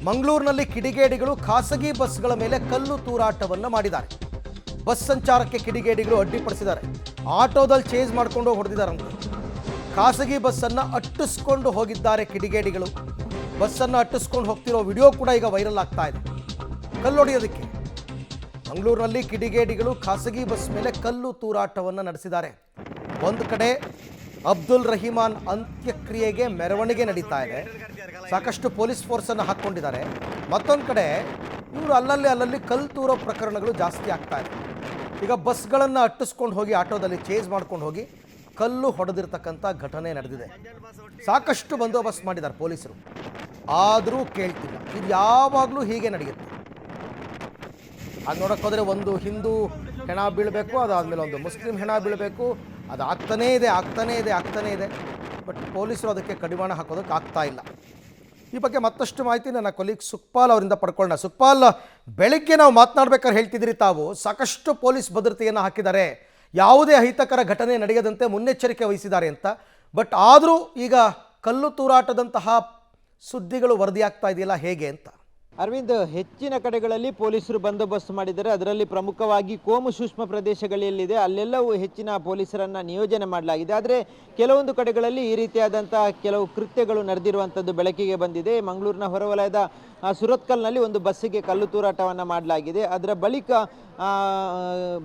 ಮಂಗಳೂರಿನಲ್ಲಿ ಕಿಡಿಗೇಡಿಗಳು ಖಾಸಗಿ ಬಸ್ಗಳ ಮೇಲೆ ಕಲ್ಲು ತೂರಾಟವನ್ನು ಮಾಡಿದ್ದಾರೆ. ಬಸ್ ಸಂಚಾರಕ್ಕೆ ಕಿಡಿಗೇಡಿಗಳು ಅಡ್ಡಿಪಡಿಸಿದ್ದಾರೆ. ಆಟೋದಲ್ಲಿ ಚೇಸ್ ಮಾಡ್ಕೊಂಡು ಹೊಡೆದಿದ್ದಾರಂತೆ. ಖಾಸಗಿ ಬಸ್ಸನ್ನು ಅಟ್ಟಿಸ್ಕೊಂಡು ಹೋಗಿದ್ದಾರೆ ಕಿಡಿಗೇಡಿಗಳು. ಬಸ್ಸನ್ನು ಅಟ್ಟಿಸ್ಕೊಂಡು ಹೋಗ್ತಿರೋ ವಿಡಿಯೋ ಕೂಡ ಈಗ ವೈರಲ್ ಆಗ್ತಾ ಇದೆ. ಕಲ್ಲು ಹೊಡೆಯೋದಕ್ಕೆ ಮಂಗಳೂರಿನಲ್ಲಿ ಕಿಡಿಗೇಡಿಗಳು ಖಾಸಗಿ ಬಸ್ ಮೇಲೆ ಕಲ್ಲು ತೂರಾಟವನ್ನು ನಡೆಸಿದ್ದಾರೆ. ಒಂದು ಕಡೆ ಅಬ್ದುಲ್ ರಹಿಮಾನ್ ಅಂತ್ಯಕ್ರಿಯೆಗೆ ಮೆರವಣಿಗೆ ನಡೀತಾ ಇದೆ. ಸಾಕಷ್ಟು ಪೊಲೀಸ್ ಫೋರ್ಸನ್ನು ಹಾಕ್ಕೊಂಡಿದ್ದಾರೆ. ಮತ್ತೊಂದು ಕಡೆ ಇವರು ಅಲ್ಲಲ್ಲಿ ಕಲ್ಲು ತೂರೋ ಪ್ರಕರಣಗಳು ಜಾಸ್ತಿ ಆಗ್ತಾ ಇದೆ. ಈಗ ಬಸ್ಗಳನ್ನು ಅಟ್ಟಿಸ್ಕೊಂಡು ಹೋಗಿ ಆಟೋದಲ್ಲಿ ಚೇಸ್ ಮಾಡ್ಕೊಂಡು ಹೋಗಿ ಕಲ್ಲು ಹೊಡೆದಿರ್ತಕ್ಕಂಥ ಘಟನೆ ನಡೆದಿದೆ. ಸಾಕಷ್ಟು ಬಂದೋಬಸ್ತ್ ಮಾಡಿದ್ದಾರೆ ಪೊಲೀಸರು, ಆದರೂ ಕೇಳ್ತಿಲ್ಲ. ಇದು ಯಾವಾಗಲೂ ಹೀಗೆ ನಡೆಯುತ್ತೆ. ಅದು ನೋಡೋಕೆ ಹೋದರೆ ಒಂದು ಹಿಂದೂ ಹೆಣ ಬೀಳಬೇಕು, ಅದಾದಮೇಲೆ ಒಂದು ಮುಸ್ಲಿಂ ಹೆಣ ಬೀಳಬೇಕು. ಅದು ಆಗ್ತಾನೇ ಇದೆ. ಬಟ್ ಪೊಲೀಸರು ಅದಕ್ಕೆ ಕಡಿವಾಣ ಹಾಕೋದಕ್ಕೆ ಆಗ್ತಾ ಇಲ್ಲ. ಈ ಬಗ್ಗೆ ಮತ್ತಷ್ಟು ಮಾಹಿತಿ ನನ್ನ ಕೊಲೀಗ್ ಸುಕ್ಪಾಲ್ ಅವರಿಂದ ಪಡ್ಕೊಳ್ಳೋಣ. ಸುಕ್ಪಾಲ್, ಬೆಳಿಗ್ಗೆ ನಾವು ಮಾತನಾಡ್ಬೇಕಾದ್ರೆ ಹೇಳ್ತಿದ್ರಿ ತಾವು ಸಾಕಷ್ಟು ಪೊಲೀಸ್ ಭದ್ರತೆಯನ್ನು ಹಾಕಿದ್ದಾರೆ, ಯಾವುದೇ ಅಹಿತಕರ ಘಟನೆ ನಡೆಯದಂತೆ ಮುನ್ನೆಚ್ಚರಿಕೆ ವಹಿಸಿದ್ದಾರೆ ಅಂತ. ಬಟ್ ಆದರೂ ಈಗ ಕಲ್ಲು ತೂರಾಟದಂತಹ ಸುದ್ದಿಗಳು ವರದಿಯಾಗ್ತಾ ಇದೆಯಲ್ಲ, ಹೇಗೆ ಅಂತ? ಅರವಿಂದ್, ಹೆಚ್ಚಿನ ಕಡೆಗಳಲ್ಲಿ ಪೊಲೀಸರು ಬಂದೋಬಸ್ತ್ ಮಾಡಿದ್ದಾರೆ. ಅದರಲ್ಲಿ ಪ್ರಮುಖವಾಗಿ ಕೋಮು ಸೂಕ್ಷ್ಮ ಪ್ರದೇಶಗಳಲ್ಲಿದೆ ಅಲ್ಲೆಲ್ಲವೂ ಹೆಚ್ಚಿನ ಪೊಲೀಸರನ್ನು ನಿಯೋಜನೆ ಮಾಡಲಾಗಿದೆ. ಆದರೆ ಕೆಲವೊಂದು ಕಡೆಗಳಲ್ಲಿ ಈ ರೀತಿಯಾದಂಥ ಕೆಲವು ಕೃತ್ಯಗಳು ನಡೆದಿರುವಂಥದ್ದು ಬೆಳಕಿಗೆ ಬಂದಿದೆ. ಮಂಗಳೂರಿನ ಹೊರವಲಯದ ಸುರತ್ಕಲ್ನಲ್ಲಿ ಒಂದು ಬಸ್ಸಿಗೆ ಕಲ್ಲು ತೂರಾಟವನ್ನು ಮಾಡಲಾಗಿದೆ. ಅದರ ಬಳಿಕ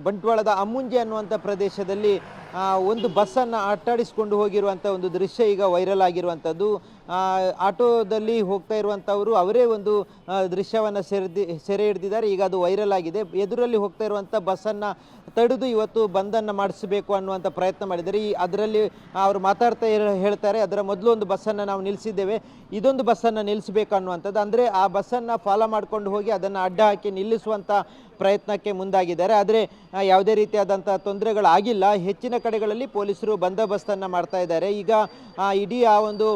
ಬಂಟ್ವಾಳದ ಅಮ್ಮುಂಜೆ ಅನ್ನುವಂಥ ಪ್ರದೇಶದಲ್ಲಿ ಒಂದು ಬಸ್ಸನ್ನು ಅಟ್ಟಾಡಿಸಿಕೊಂಡು ಹೋಗಿರುವಂಥ ಒಂದು ದೃಶ್ಯ ಈಗ ವೈರಲ್ ಆಗಿರುವಂಥದ್ದು. ಆಟೋದಲ್ಲಿ ಹೋಗ್ತಾ ಇರುವಂಥವರು ಅವರೇ ಒಂದು ದೃಶ್ಯವನ್ನು ಸೆರೆ ಹಿಡಿದಿದ್ದಾರೆ. ಈಗ ಅದು ವೈರಲ್ ಆಗಿದೆ. ಎದುರಲ್ಲಿ ಹೋಗ್ತಾ ಇರುವಂಥ ಬಸ್ಸನ್ನು ತಡೆದು ಇವತ್ತು ಬಂದನ್ನು ಮಾಡಿಸಬೇಕು ಅನ್ನುವಂಥ ಪ್ರಯತ್ನ ಮಾಡಿದ್ದಾರೆ. ಅದರಲ್ಲಿ ಅವರು ಮಾತಾಡ್ತಾ ಹೇಳ್ತಾರೆ, ಅದರ ಮೊದಲು ಒಂದು ಬಸ್ಸನ್ನು ನಾವು ನಿಲ್ಲಿಸಿದ್ದೇವೆ, ಇದೊಂದು ಬಸ್ಸನ್ನು ನಿಲ್ಲಿಸಬೇಕು ಅನ್ನುವಂಥದ್ದು. ಅಂದರೆ ಆ ಬಸ್ಸನ್ನು ಫಾಲೋ ಮಾಡ್ಕೊಂಡು ಹೋಗಿ ಅದನ್ನು ಅಡ್ಡ ಹಾಕಿ ನಿಲ್ಲಿಸುವಂಥ ಪ್ರಯತ್ನಕ್ಕೆ ಮುಂದಾಗಿದ್ದಾರೆ. ಆದರೆ ಯಾವುದೇ ರೀತಿಯಾದಂಥ ತೊಂದರೆಗಳಾಗಿಲ್ಲ. ಹೆಚ್ಚಿನ ಕಡೆಗಳಲ್ಲಿ ಪೊಲೀಸರು ಬಂದೋಬಸ್ತನ್ನು ಮಾಡ್ತಾ ಇದ್ದಾರೆ. ಈಗ ಇಡೀ ಆ ಒಂದು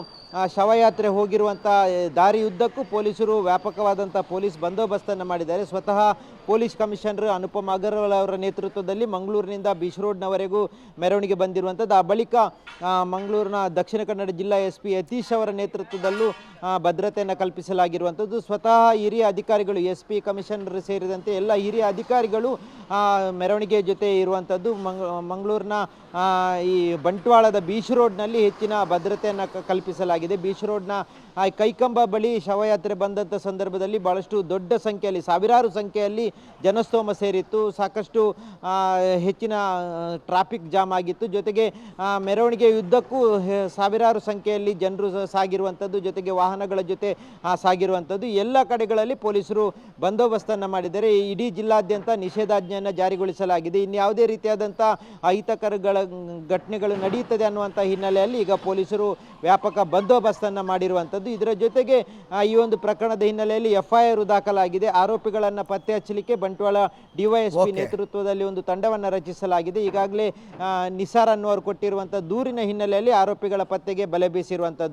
ಶವಯಾತ್ರೆ ಹೋಗಿರುವಂಥ ದಾರಿಯುದ್ದಕ್ಕೂ ಪೊಲೀಸರು ವ್ಯಾಪಕವಾದಂಥ ಪೊಲೀಸ್ ಬಂದೋಬಸ್ತನ್ನು ಮಾಡಿದ್ದಾರೆ. ಸ್ವತಃ ಪೊಲೀಸ್ ಕಮಿಷನರ್ ಅನುಪಮ್ ಅಗರ್ವಾಲ್ ಅವರ ನೇತೃತ್ವದಲ್ಲಿ ಮಂಗಳೂರಿನಿಂದ ಬೀಚ್ ರೋಡ್ನವರೆಗೂ ಮೆರವಣಿಗೆ ಬಂದಿರುವಂಥದ್ದು. ಆ ಬಳಿಕ ಮಂಗಳೂರಿನ ದಕ್ಷಿಣ ಕನ್ನಡ ಜಿಲ್ಲಾ SP ಯತೀಶ್ ಅವರ ನೇತೃತ್ವದಲ್ಲೂ ಭದ್ರತೆಯನ್ನು ಕಲ್ಪಿಸಲಾಗಿರುವಂಥದ್ದು. ಸ್ವತಃ ಹಿರಿಯ ಅಧಿಕಾರಿಗಳು SP ಕಮಿಷನರ್ ಸೇರಿದಂತೆ ಎಲ್ಲ ಹಿರಿಯ ಅಧಿಕಾರಿಗಳು ಮೆರವಣಿಗೆ ಜೊತೆ ಇರುವಂಥದ್ದು. ಮಂಗಳೂರಿನ ಈ ಬಂಟ್ವಾಳದ ಬೀಚ್ ರೋಡ್ನಲ್ಲಿ ಹೆಚ್ಚಿನ ಭದ್ರತೆಯನ್ನು ಕಲ್ಪಿಸಲಾಗಿದೆ. ಬೀಚ್ ರೋಡ್ನ ಕೈಕಂಬ ಬಳಿ ಶವಯಾತ್ರೆ ಬಂದಂಥ ಸಂದರ್ಭದಲ್ಲಿ ಭಾಳಷ್ಟು ದೊಡ್ಡ ಸಂಖ್ಯೆಯಲ್ಲಿ, ಸಾವಿರಾರು ಸಂಖ್ಯೆಯಲ್ಲಿ ಜನಸ್ತೋಮ ಸೇರಿತ್ತು. ಸಾಕಷ್ಟು ಹೆಚ್ಚಿನ ಟ್ರಾಫಿಕ್ ಜಾಮ್ ಆಗಿತ್ತು. ಜೊತೆಗೆ ಮೆರವಣಿಗೆ ಉದ್ದಕ್ಕೂ ಸಾವಿರಾರು ಸಂಖ್ಯೆಯಲ್ಲಿ ಜನರು ಸಾಗಿರುವಂಥದ್ದು, ಜೊತೆಗೆ ವಾಹನಗಳ ಜೊತೆ ಸಾಗಿರುವಂಥದ್ದು. ಎಲ್ಲ ಕಡೆಗಳಲ್ಲಿ ಪೊಲೀಸರು ಬಂದೋಬಸ್ತನ್ನು ಮಾಡಿದ್ದಾರೆ. ಇಡೀ ಜಿಲ್ಲಾದ್ಯಂತ ನಿಷೇಧಾಜ್ಞೆಯನ್ನು ಜಾರಿಗೊಳಿಸಲಾಗಿದೆ. ಇನ್ಯಾವುದೇ ರೀತಿಯಾದಂಥ ಅಹಿತಕರಗಳ ಘಟನೆಗಳು ನಡೆಯುತ್ತದೆ ಅನ್ನುವಂಥ ಹಿನ್ನೆಲೆಯಲ್ಲಿ ಈಗ ಪೊಲೀಸರು ವ್ಯಾಪಕ ಬಂದೋಬಸ್ತನ್ನು ಮಾಡಿರುವಂಥದ್ದು. ಇದರ ಜೊತೆಗೆ ಈ ಒಂದು ಪ್ರಕರಣದ ಹಿನ್ನೆಲೆಯಲ್ಲಿ FIR ದಾಖಲಾಗಿದೆ. ಆರೋಪಿಗಳನ್ನು ಪತ್ತೆ ಹಚ್ಚಲಿಕ್ಕೆ ಬಂಟ್ವಾಳ DYSP ನೇತೃತ್ವದಲ್ಲಿ ಒಂದು ತಂಡವನ್ನು ರಚಿಸಲಾಗಿದೆ. ಈಗಾಗಲೇ ನಿಸಾರ್ ಅನ್ನುವರು ಕೊಟ್ಟಿರುವಂಥ ದೂರಿನ ಹಿನ್ನೆಲೆಯಲ್ಲಿ ಆರೋಪಿಗಳ ಪತ್ತೆಗೆ ಬಲೆ ಬೀಸಿರುವಂಥದ್ದು.